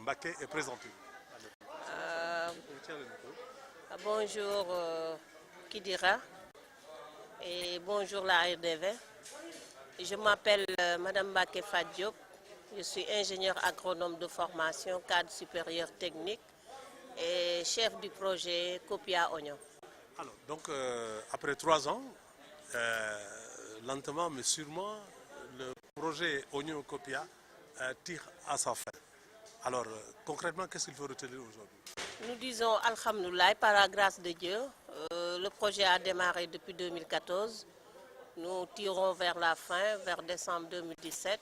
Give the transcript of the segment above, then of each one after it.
Mbacké et présentez-vous. Euh, Bonjour Kidira et bonjour la RDV. Je m'appelle Madame Mbacké Fadiop. Je suis ingénieure agronome de formation, cadre supérieur technique et chef du projet Copia Oignon. Alors, donc, après 3 ans, lentement mais sûrement, le projet Oignon Copia tire à sa fin. Alors, concrètement, qu'est-ce qu'il faut retenir aujourd'hui? Nous disons Alhamdoulilah, par la grâce de Dieu. Le projet a démarré depuis 2014. Nous tirons vers la fin, vers décembre 2017.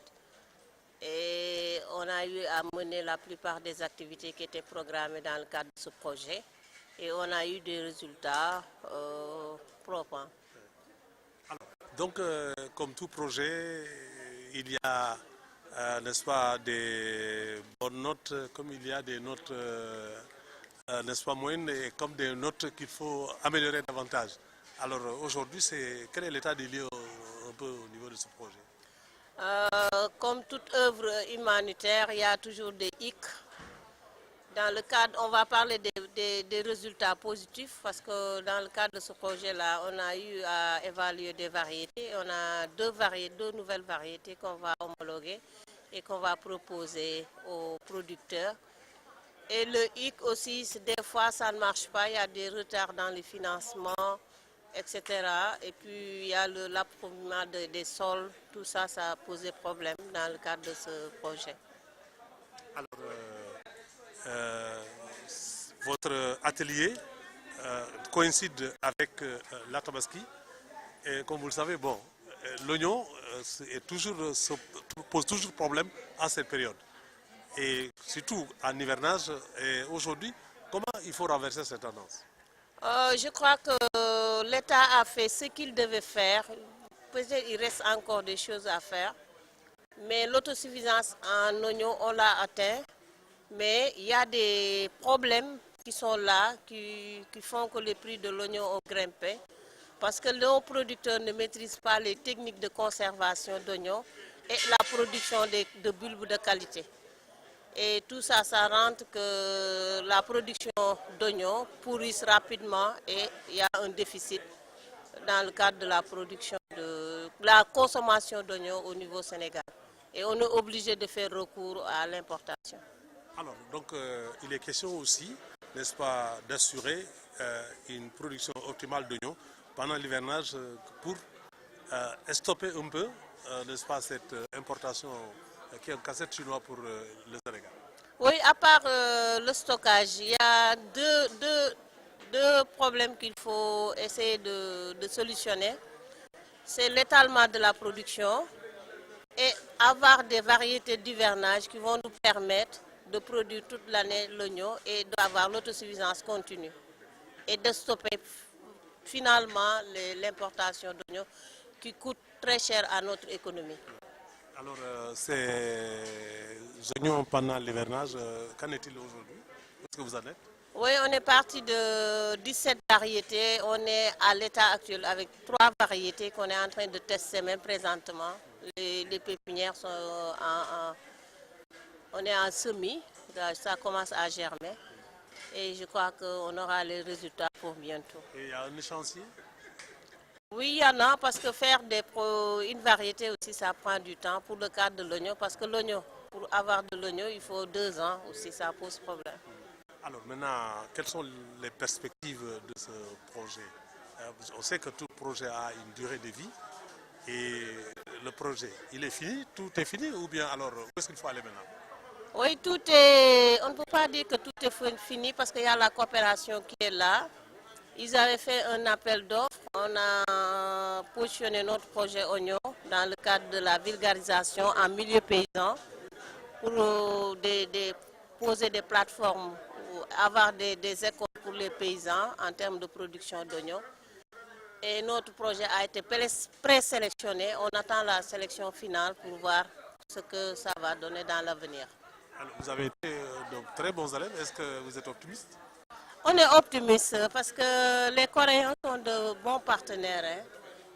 Et on a eu à mener la plupart des activités qui étaient programmées dans le cadre de ce projet. Et on a eu des résultats probants. Alors, donc, comme tout projet, il y a, n'est-ce pas, des bonnes notes, comme il y a des notes, n'est-ce pas, moyennes, et comme des notes qu'il faut améliorer davantage. Alors, aujourd'hui, quel est l'état des lieux un peu au niveau de ce projet? Comme toute œuvre humanitaire, il y a toujours des hicks. Dans le cadre, on va parler des résultats positifs parce que dans le cadre de ce projet-là, on a eu à évaluer des variétés. On a deux nouvelles variétés qu'on va homologuer et qu'on va proposer aux producteurs. Et le hic aussi, des fois ça ne marche pas, il y a des retards dans les financements, etc. Et puis il y a l'approvisionnement des sols, tout ça, ça a posé problème dans le cadre de ce projet. Alors, votre atelier coïncide avec la Tabaski. Et comme vous le savez, bon, l'oignon pose toujours problème à cette période. Et surtout en hivernage. Et aujourd'hui, comment il faut renverser cette tendance? Je crois que l'État a fait ce qu'il devait faire. Peut-être il reste encore des choses à faire. Mais l'autosuffisance en oignons, on l'a atteint. Mais il y a des problèmes qui sont là, qui font que les prix de l'oignon ont grimpé. Parce que nos producteurs ne maîtrisent pas les techniques de conservation d'oignons et la production de bulbes de qualité. Et tout ça, ça rend que la production d'oignons pourrisse rapidement et il y a un déficit dans le cadre de la production, de la consommation d'oignons au niveau Sénégal. Et on est obligé de faire recours à l'importation. Alors, donc, il est question aussi, n'est-ce pas, d'assurer une production optimale d'oignons pendant l'hivernage pour stopper un peu, n'est-ce pas, cette importation qui est un casse-tête chinois pour le Sénégal. Oui, à part le stockage, il y a deux problèmes qu'il faut essayer de solutionner. C'est l'étalement de la production et avoir des variétés d'hivernage qui vont nous permettre de produire toute l'année l'oignon et d'avoir l'autosuffisance continue et de stopper finalement l'importation d'oignons qui coûte très cher à notre économie. Alors, ces oignons pendant l'hivernage, qu'en est-il aujourd'hui? Est-ce que vous en êtes? Oui, on est parti de 17 variétés. On est à l'état actuel avec 3 variétés qu'on est en train de tester même présentement. Les pépinières sont on est en semis, ça commence à germer. Et je crois qu'on aura les résultats pour bientôt. Et il y a un échéancier? Oui, il y en a parce que faire une variété aussi, ça prend du temps pour le cadre de l'oignon. Parce que l'oignon, pour avoir de l'oignon, il faut 2 ans aussi, ça pose problème. Alors maintenant, quelles sont les perspectives de ce projet? On sait que tout projet a une durée de vie. Et le projet, il est fini? Tout est fini ou bien alors, où est-ce qu'il faut aller maintenant? Oui, on ne peut pas dire que tout est fini parce qu'il y a la coopération qui est là. Ils avaient fait un appel d'offres. On a positionné notre projet oignon dans le cadre de la vulgarisation en milieu paysan pour poser des plateformes, avoir des écoles pour les paysans en termes de production d'oignons. Et notre projet a été présélectionné. On attend la sélection finale pour voir ce que ça va donner dans l'avenir. Vous avez été de très bons élèves. Est-ce que vous êtes optimiste? On est optimiste parce que les Coréens sont de bons partenaires. Hein.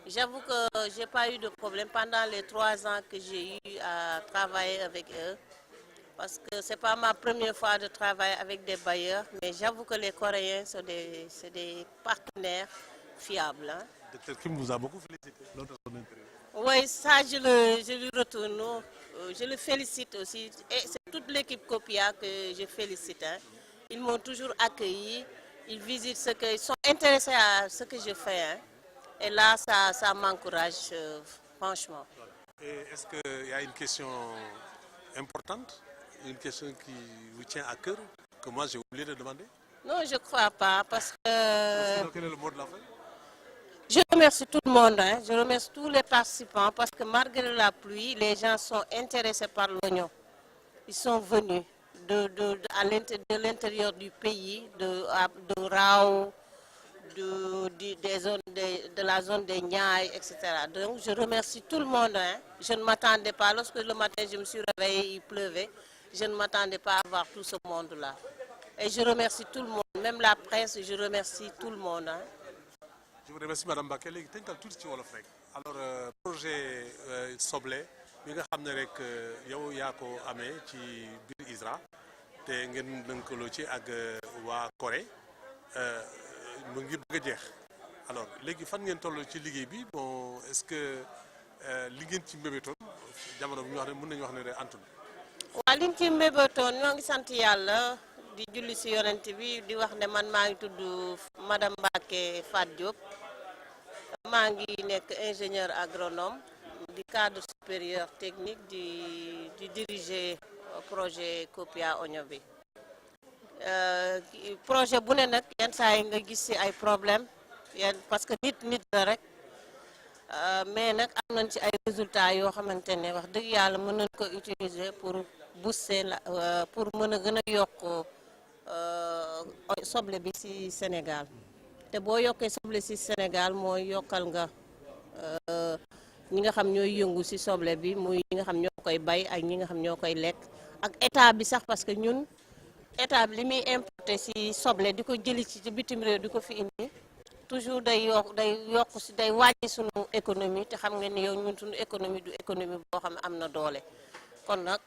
J'avoue que je n'ai pas eu de problème pendant les 3 ans que j'ai eu à travailler avec eux. parce que c'est pas ma première fois de travailler avec des bailleurs, mais j'avoue que les Coréens sont des partenaires fiables. Hein. Docteur Kim vous a beaucoup félicité lors de son interview. Oui, ça je lui retourne. Je le félicite aussi. Et c'est toute l'équipe Copia que je félicite. Hein. Ils m'ont toujours accueilli. Ils visitent ils sont intéressés à ce que je fais. Hein. Et là, ça m'encourage, franchement. Et est-ce qu'il y a une question importante, une question qui vous tient à cœur, que moi j'ai oublié de demander? Non, je ne crois pas, parce que... Sinon, quel est le mot de la fin? Je remercie tout le monde, hein. Je remercie tous les participants, parce que malgré la pluie, les gens sont intéressés par l'oignon. Ils sont venus de l'intérieur du pays, de Rao, de la zone des Niayes, etc. Donc je remercie tout le monde. Hein. Je ne m'attendais pas, lorsque le matin je me suis réveillée, il pleuvait, je ne m'attendais pas à voir tout ce monde-là. Et je remercie tout le monde, même la presse, je remercie tout le monde. Hein. Je vous remercie Madame Bakel. Léegi tënkal tuuti ci wolof rek. Alors projet Soble bi nga xam ne rek yow yaa ko amee ci biir ISRA te ngeen lëkkaloo ci ak waa Corée mu ngi bëgg a jeex. Alors léegi fan ngeen toll ci liggéey bi bon est-ce que li ngeen ci mbébétoon jamono bi ñu wax ne mën nañu wax ne rek antul. waaw liñ ci mbébétoon ñoo ngi sant yàlla di julli si yonent bi di wax ne man maa ngi tudd madame Mbacké Fat Diop maa ngi nekk ingénieur agronome di cadre supérieur technique di diriger projet Copia Oignon bi projet bu ne nag yenn saa yi nga gis si ay problème parce que nit la rek mais nag am nañ ci ay résultats yoo xamante ne wax dëgg yàlla mën nañ ko utiliser pour booster pour mën a gën a yokk soble bi ci Sénégal te boo yokkee soble ci Sénégal mooy yokkal nga ñi nga xam ñooy yëngu ci soble bi muy ñi nga xam ñoo koy bay ak ñi nga xam ñoo koy lekk ak état bi sax parce que ñun état bi li muy importé ci soble di ko jëli ci bitim réew di ko fi indi toujours day yokk ci day wàññi sunu économie te xam nga ni yow ñun sunu économie du économie boo xam ne am na doole kon nag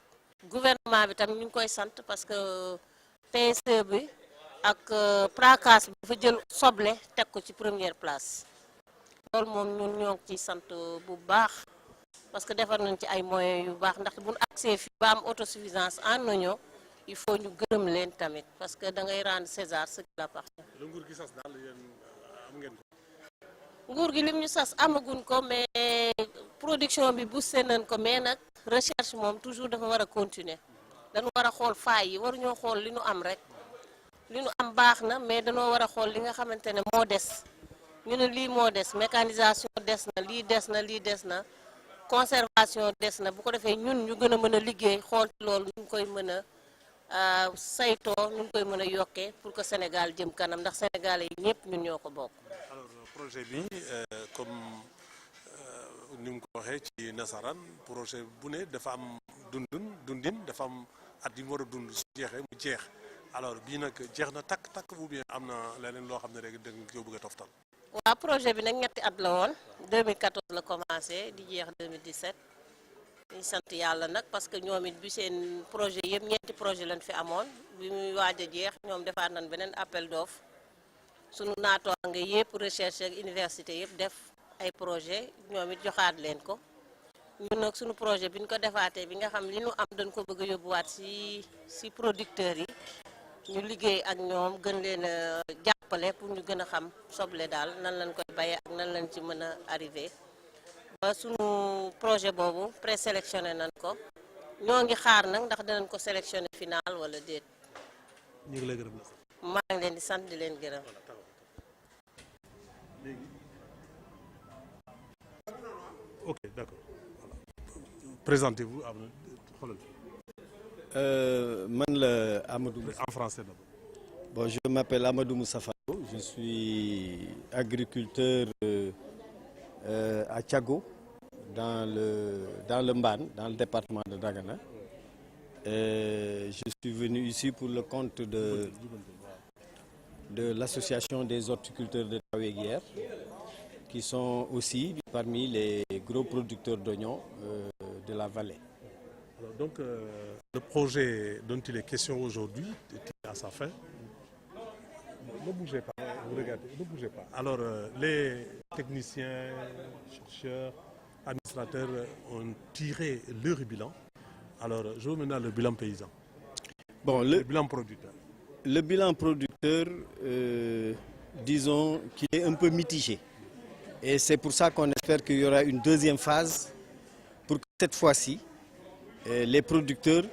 gouvernement bi tam ñu ngi koy sant parce que TSE bi ak PRACAS bi dafa jël soble teg ko ci première place loolu moom ñun ñoo ngi ciy sant bu baax parce que defar nañ ci ay moyens yu baax ndax bu ñu accès fi ba am autosuffisance en oignon il faut ñu gërëm leen tamit parce que da ngay rendre César ce qui appartient. Le nguur gi sas daal yéen am ngeen ko. nguur gi lim ñu sas amaguñ ko mais production bi boosté nañ ko mais nag recherche moom toujours dafa war a continuer dañu war a xool faay yi waruñoo xool li ñu am rek li ñu am baax na mais dañoo war a xool li nga xamante ne moo des ñu ne lii moo des mécanisation des na lii des na lii des na conservation des na bu ko defee ñun ñu gën a mën a liggéey xool loolu ñu koy mën a saytoo ñu koy mën a yokkee pour que Sénégal jëm kanam ndax Sénégalais yi ñëpp ñun ñoo ko bokk. Alors projet bi comme ni mu ko waxee ci nasaraan projet bu ne dafa am dundin dafa am at yi mu war a dund su jeexee mu jeex alors bii nag jeex na takk ou bien am na leneen loo xam ne rek da nga ko bëgg a toftal. waaw projet bi nag ñetti at la woon 2014 la commencé di jeex 2017 ñu sant yàlla nag parce que ñoom it bi seen projet yëpp ñeenti projet lañ fi amoon bi muy waaj a jeex ñoom defaat nañ beneen appel d'offre sunu naataange yëpp recherche ak université yëpp def ay projet ñoom it joxaat leen ko ñun nag sunu projet bi ñu ko defaatee bi nga xam li ñu am dañ ko bëgg a yóbbuwaat si producteurs yi ñu liggéey ak ñoom gën leen a jàppale pour ñu gën a xam soble daal nan lañ koy bayee ak nan lañ ci mën a arrivé ba sunu projet boobu présélectionné nañ ko ñoo ngi xaar nag ndax dinañ ko sélectionné final wala déet. ñu ngi lay gërëm la. maa ngi leen di sant di leen gërëm. Ok, d'accord. Voilà. Présentez-vous Amadou en français d'abord. Bon, je m'appelle Amadou Moustapha. Je suis agriculteur à Thiago, dans le Mbane, dans le département de Dagana. Je suis venu ici pour le compte de l'association des horticulteurs de Taweguière, qui sont aussi parmi les gros producteurs d'oignons de la vallée. Alors, donc, le projet dont il est question aujourd'hui est à sa fin. Ne bougez pas, vous regardez, ne bougez pas. Alors, les techniciens, chercheurs, administrateurs ont tiré leur bilan. Alors, je veux maintenant le bilan paysan. Bon, Le bilan producteur. Le bilan producteur, disons qu'il est un peu mitigé. Et c'est pour ça qu'on espère qu'il y aura une deuxième phase pour que cette fois-ci, les producteurs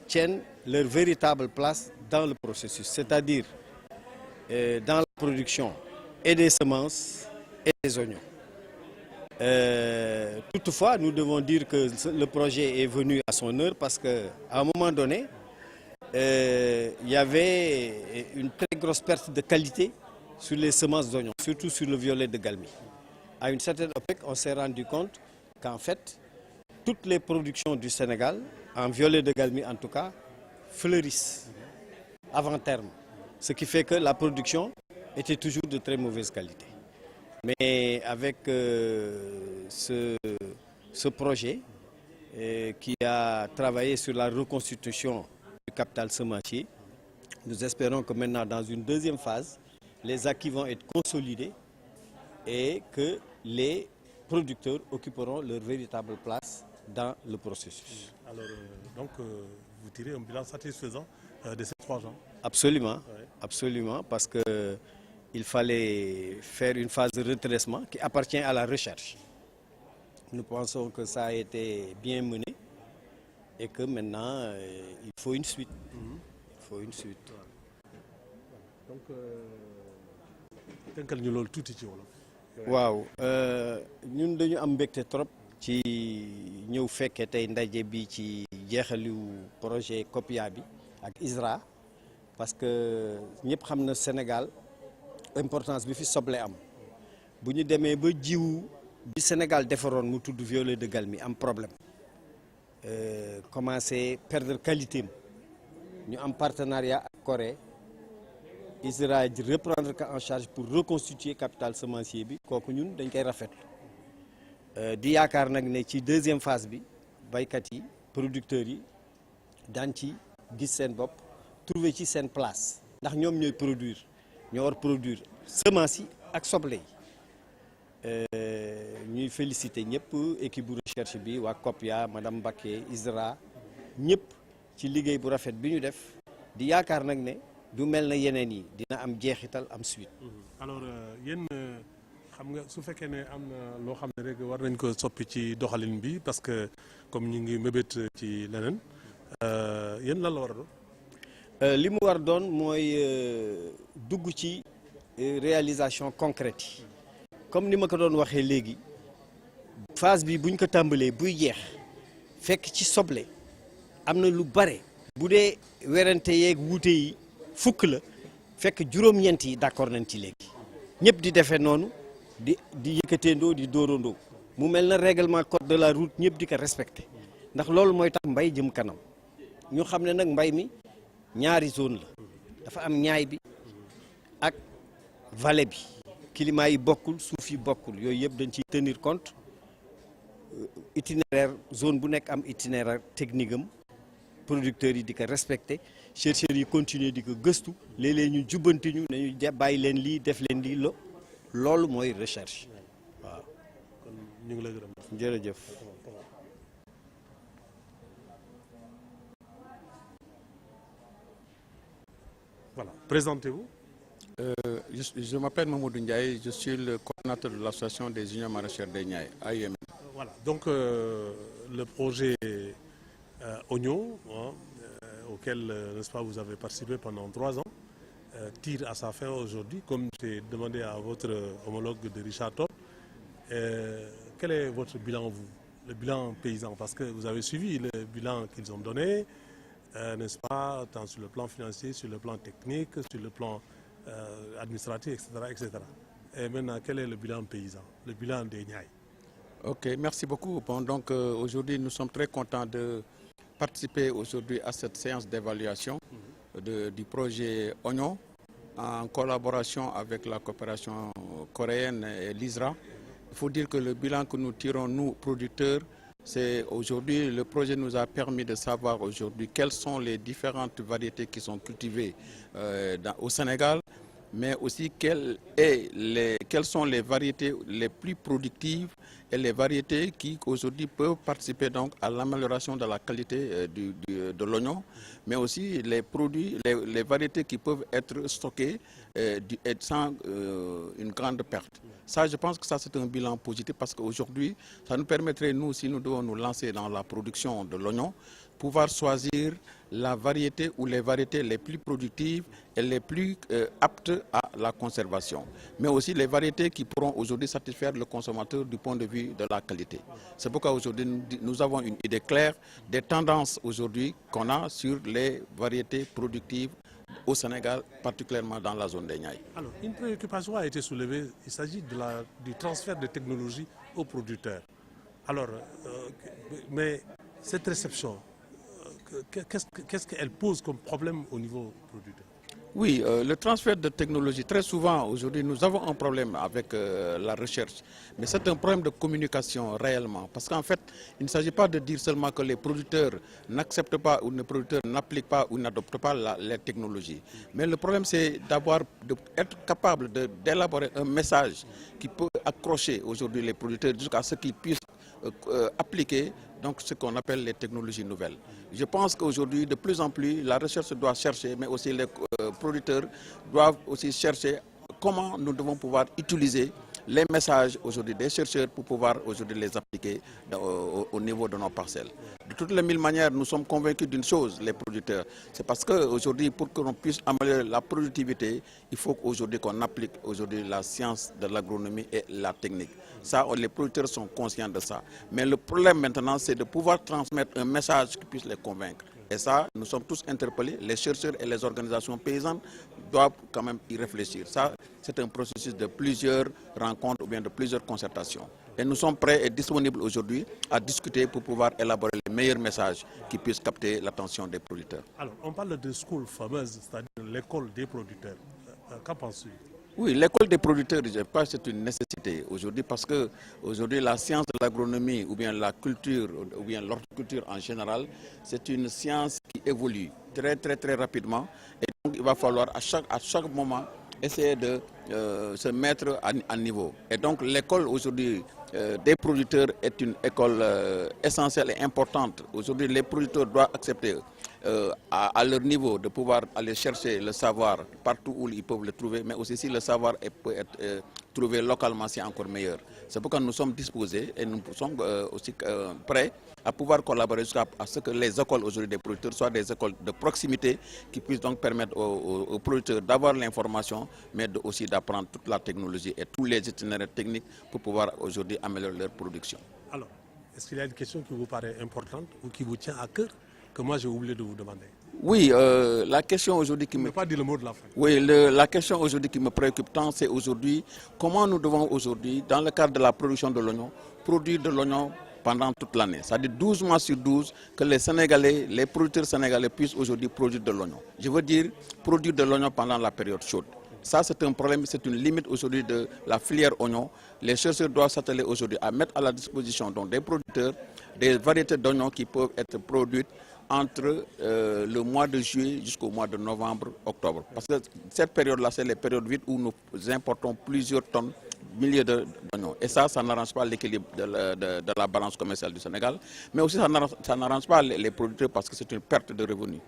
tiennent leur véritable place dans le processus, c'est-à-dire dans la production et des semences et des oignons. Toutefois, nous devons dire que le projet est venu à son heure parce qu'à un moment donné, il y avait une très grosse perte de qualité sur les semences d'oignons, surtout sur le violet de Galmi. À une certaine époque, on s'est rendu compte qu'en fait, toutes les productions du Sénégal, en violet de Galmi en tout cas, fleurissent avant terme. Ce qui fait que la production était toujours de très mauvaise qualité. Mais avec ce projet qui a travaillé sur la reconstitution du capital semencier, nous espérons que maintenant, dans une deuxième phase, les acquis vont être consolidés et que les producteurs occuperont leur véritable place dans le processus. Alors, donc, vous tirez un bilan satisfaisant de ces 3 ans? Absolument, Ouais. absolument, parce qu'il fallait faire une phase de redressement qui appartient à la recherche. Nous pensons que ça a été bien mené et que maintenant, il faut une suite. Il faut une suite. Donc, tënkal ñu loolu tuuti ci wolof. waaw ñun dañu am mbégte trop ci ñëw fekkee tey ndaje bi ci jeexalu projet COPIA bi ak ISRA parce que ñëpp xam na Sénégal importance bi fi soble am bu ñu demee ba jiwu bi Sénégal defaroon mu tudd violet de Galmi am problème commencé perdre qualité am ñu am partenariat ak Corée ISRA reprendre ko en charge pour reconstituer capital semencier bi kooku ñun dañ koy rafetlu di yaakaar nag ne ci deuxième phase bi baykat yi producteurs yi daan ci gis seen bopp trouver ci seen place ndax ñoom ñooy produire ñoo war produire semence yi ak soble yi ñuy féliciter ñëpp équipe bu recherche bi waa COPIA madame Mbacké ISRA ñëpp ci liggéey bu rafet bi ñu def di yaakaar nag ne du mel na yeneen yi dina am jeexital am suite. alors yéen xam nga su fekkee ne am na loo xam ne rek war nañ ko soppi ci doxalin bi parce que comme ñu ngi mébét ci leneen yéen lan la war a doon. li mu war doon mooy dugg ci réalisation concrète yi comme ni ma ko doon waxee léegi phase bi buñ ko tàmbalee buy jeex fekk ci soble am na lu bare bu dee werante yeeg wuute yi fukk la fekk juróom-ñeent yi d'accord nañ ci léegi ñëpp di defee noonu di yëkkateendoo di dóorandoo mu mel na règlement code de la route ñëpp di ko respecté ndax loolu mooy tax mbay jëm kanam ñu xam ne nag mbay mi ñaari zone la dafa am ñaay bi ak vallée bi climat yi bokkul suuf yi bokkul yooyu yëpp dañ ciy tenir compte itinéraire zone bu nekk am itinéraire technique am producteurs yi di ko respecté chercheurs yi continuer di ko gëstu léeg-léeg ñu jubbanti ñu ne ñu bàyyi leen lii def leen lii loolu mooy recherche waaw. kon ñu ngi lay gërëm. jërëjëf. voilà présentez-vous. Je m'appelle Mamoudou Ndiaye, je suis le coordinateur de l'association des unions maraîchères des Niayes, AUM. Voilà, donc le projet Oignon, auquel n'est-ce pas, vous avez participé pendant 3 ans, tire à sa fin aujourd'hui, comme j'ai demandé à votre homologue de Richard Toll. Quel est votre bilan, vous, le bilan paysan? Parce que vous avez suivi le bilan qu'ils ont donné, n'est-ce pas, tant sur le plan financier, sur le plan technique, sur le plan administratif, etc., etc. Et maintenant, quel est le bilan paysan, le bilan des Niayes? Ok, merci beaucoup. Bon, donc aujourd'hui, nous sommes très contents de participer aujourd'hui à cette séance d'évaluation du projet Oignon en collaboration avec la coopération coréenne et l'ISRA. Il faut dire que le bilan que nous tirons, nous, producteurs, Aujourd'hui, le projet nous a permis de savoir aujourd'hui quelles sont les différentes variétés qui sont cultivées au Sénégal, mais aussi quelles sont les variétés les plus productives et les variétés qui aujourd'hui peuvent participer donc à l'amélioration de la qualité de l'oignon, mais aussi les produits, les variétés qui peuvent être stockées sans une grande perte. Ça, je pense que ça c'est un bilan positif parce qu'aujourd'hui, ça nous permettrait, nous, si nous devons nous lancer dans la production de l'oignon, pouvoir choisir la variété ou les variétés les plus productives et les plus aptes à la conservation. Mais aussi les variétés qui pourront aujourd'hui satisfaire le consommateur du point de vue de la qualité. C'est pourquoi aujourd'hui nous avons une idée claire des tendances aujourd'hui qu'on a sur les variétés productives au Sénégal, particulièrement dans la zone des Niayes. Alors, une préoccupation a été soulevée, il s'agit du transfert de technologie aux producteurs. Alors, mais cette réception, qu'est-ce qu'elle pose comme problème au niveau producteur? Oui, le transfert de technologie, très souvent aujourd'hui nous avons un problème avec la recherche, mais c'est un problème de communication réellement, parce qu'en fait il ne s'agit pas de dire seulement que les producteurs n'acceptent pas ou les producteurs n'appliquent pas ou n'adoptent pas les technologies, mais le problème c'est d'être capable d'élaborer un message qui peut accrocher aujourd'hui les producteurs jusqu'à ce qu'ils puissent appliquer donc ce qu'on appelle les technologies nouvelles. Je pense qu'aujourd'hui, de plus en plus, la recherche doit chercher, mais aussi les producteurs doivent aussi chercher comment nous devons pouvoir utiliser les messages aujourd'hui des chercheurs pour pouvoir aujourd'hui les appliquer au niveau de nos parcelles. De toutes les mille manières, nous sommes convaincus d'une chose, les producteurs. C'est parce qu'aujourd'hui, pour que l'on puisse améliorer la productivité, il faut qu'aujourd'hui qu'on applique aujourd'hui la science de l'agronomie et la technique. Ça, les producteurs sont conscients de ça. Mais le problème maintenant, c'est de pouvoir transmettre un message qui puisse les convaincre. Et ça, nous sommes tous interpellés. Les chercheurs et les organisations paysannes doivent quand même y réfléchir. Ça, c'est un processus de plusieurs rencontres ou bien de plusieurs concertations. Et nous sommes prêts et disponibles aujourd'hui à discuter pour pouvoir élaborer les meilleurs messages qui puissent capter l'attention des producteurs. Alors, on parle de school fameuse, c'est-à-dire l'école des producteurs. Qu'en penses-tu? Oui, l'école des producteurs, je crois que c'est une nécessité aujourd'hui parce que aujourd'hui la science de l'agronomie ou bien la culture ou bien l'horticulture en général, c'est une science qui évolue très rapidement et donc il va falloir à chaque moment essayer de se mettre à niveau. Et donc l'école aujourd'hui des producteurs est une école essentielle et importante. Aujourd'hui les producteurs doivent accepter à leur niveau de pouvoir aller chercher le savoir partout où ils peuvent le trouver, mais aussi si le savoir peut être trouvé localement, c'est encore meilleur. C'est pourquoi nous sommes disposés et nous sommes aussi prêts à pouvoir collaborer jusqu'à ce que les écoles aujourd'hui des producteurs soient des écoles de proximité qui puissent donc permettre aux producteurs d'avoir l'information, mais aussi d'apprendre toute la technologie et tous les itinéraires techniques pour pouvoir aujourd'hui améliorer leur production. Alors, est-ce qu'il y a une question qui vous paraît importante ou qui vous tient à cœur que moi j'ai oublié de vous demander? Oui, la question aujourd'hui qui me... pas dire le mot de la fin. Oui, la question aujourd'hui qui me préoccupe tant, c'est aujourd'hui comment nous devons aujourd'hui, dans le cadre de la production de l'oignon, produire de l'oignon pendant toute l'année. C'est-à-dire 12 mois sur 12 que les Sénégalais, les producteurs sénégalais puissent aujourd'hui produire de l'oignon. Je veux dire produire de l'oignon pendant la période chaude. Ça, c'est un problème, c'est une limite aujourd'hui de la filière oignon. Les chercheurs doivent s'atteler aujourd'hui à mettre à la disposition donc, des producteurs des variétés d'oignons qui peuvent être produites entre le mois de juillet jusqu'au mois de novembre, octobre. Parce que cette période-là, c'est les périodes vides où nous importons plusieurs tonnes, milliers d'oignons. Et ça n'arrange pas l'équilibre de la balance commerciale du Sénégal. Mais aussi, ça n'arrange pas les producteurs parce que c'est une perte de revenus.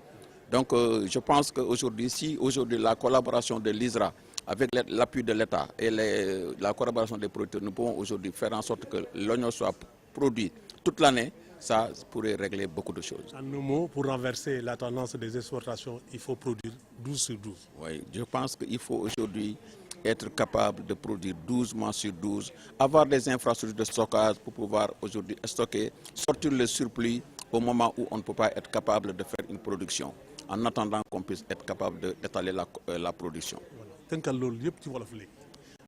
Donc, je pense qu'aujourd'hui, si aujourd'hui la collaboration de l'ISRA avec l'appui de l'État et la collaboration des producteurs, nous pouvons aujourd'hui faire en sorte que l'oignon soit produit toute l'année, ça pourrait régler beaucoup de choses. En un mot, pour renverser la tendance des exportations, il faut produire 12 sur 12. Oui, je pense qu'il faut aujourd'hui être capable de produire 12 mois sur 12, avoir des infrastructures de stockage pour pouvoir aujourd'hui stocker, sortir le surplus au moment où on ne peut pas être capable de faire une production, en attendant qu'on puisse être capable d'étaler la production.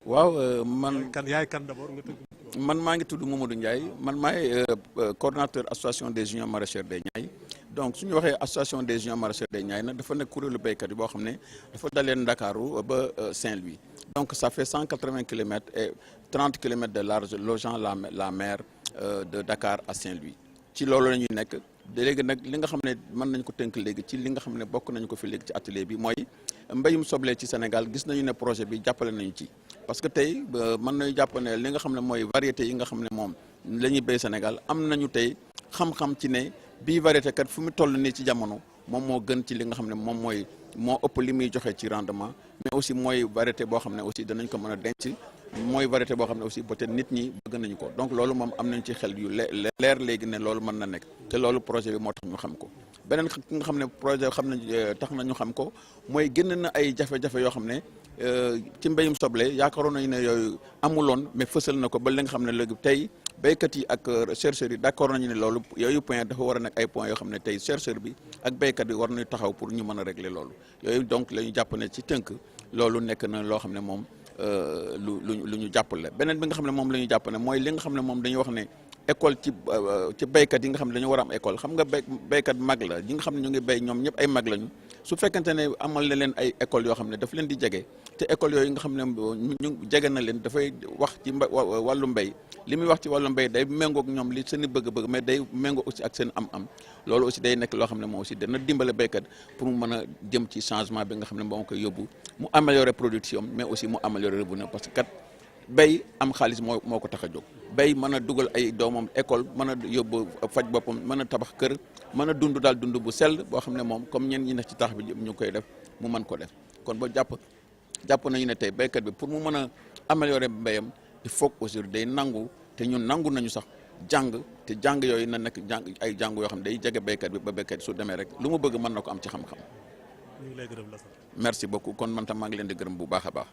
Waaw man maa ngi tudd Mamadou Ndiaye man maay coordonnateur association des juniors maraîchers des Niayes donc su ñu waxee association des juniors maraîchers des Niayes nag dafa nekk kuréelu béykat yi boo xam ne dafa dalee Ndakaaru ba Saint-Louis donc ça fait 180 km et 30 km de large longeant la mer de Dakar à Saint-Louis. ci loolu la ñuy nekk léegi nag li nga xam ne mën nañ ko tënk léegi ci li nga xam ne bokk nañu ko fi léegi ci atelier bi mooy mbéyum soble ci Sénégal gis nañu ne projet bi jàppale nañu ci parce que tey mën nañu jàpp ne li nga xam ne mooy variété yi nga xam ne moom la ñuy béy Sénégal am nañu tey xam-xam ci ne bii variété kat fu mu toll nii ci jamono moom moo gën ci li nga xam ne moom mooy moo ëpp li muy joxe ci rendement mais aussi mooy variété boo xam ne aussi danañ ko mën a denc mooy variété boo xam ne aussi peut-être nit ñi bëgg nañu ko donc loolu moom am nañ ci xel yu leer léegi ne loolu mën na nekk te loolu projet bi moo tax ñu xam ko beneen ki nga xam ne projet xam nañ tax na ñu xam ko mooy génn na ay jafe-jafe yoo xam ne ci mbéyum soble yaakaaroon nañu ne yooyu amuloon mais fësal na ko ba li nga xam ne léegi tey béykat yi ak chercheurs yi d'accord nañu ne loolu yooyu point dafa war a nekk ay points yoo xam ne tey chercheur bi ak béykat bi war nañu taxaw pour ñu mën a régler loolu yooyu donc la ñu jàpp ne ci tënk loolu nekk na loo xam ne moom lu ñu jàppale beneen bi nga xam ne moom la ñu jàpp ne mooy li nga xam ne moom dañuy wax ne école ci béykat yi nga xam ne dañu war a am école xam nga béykat mag la ñi nga xam ne ñu ngi béy ñoom ñëpp ay mag lañu su fekkente ne amal na leen ay école yoo xam ne daf leen di jege te école yooyu nga xam ne ñu jege na leen dafay wax ci wàllu mbéy li muy wax ci wàllu mbéy day méngoog ñoom li seen i bëgg-bëgg mais day méngoo aussi ak seen am-am loolu aussi day nekk loo xam ne moom aussi dana dimbale béykat pour mu mën a jëm ci changement bi nga xam ne moo koy yóbbu mu améliorer production mais aussi mu améliorer revenu parce que kat béy am xaalis moo ko tax a jóg béy mën a dugal ay doomam école mën a yóbbu faj boppam mën a tabax kër mën a dund daal dund bu sell boo xam ne moom comme ñen ñi nekk ci tax bi ñu koy def mu mën ko def kon ba jàpp nañu ne tey béykat bi pour mu mën a améliorer mbéyam il faut aussi day nangu te ñun nangu nañu sax jàng te jàng yooyu na nekk ay jàng yoo xam ne day jege béykat bi ba béykat su demee rek lu mu bëgg mën na ko am ci xam-xam. ñu ngi lay gërëm la sax. merci beaucoup kon man tam maa ngi leen di gërëm bu baax a baax.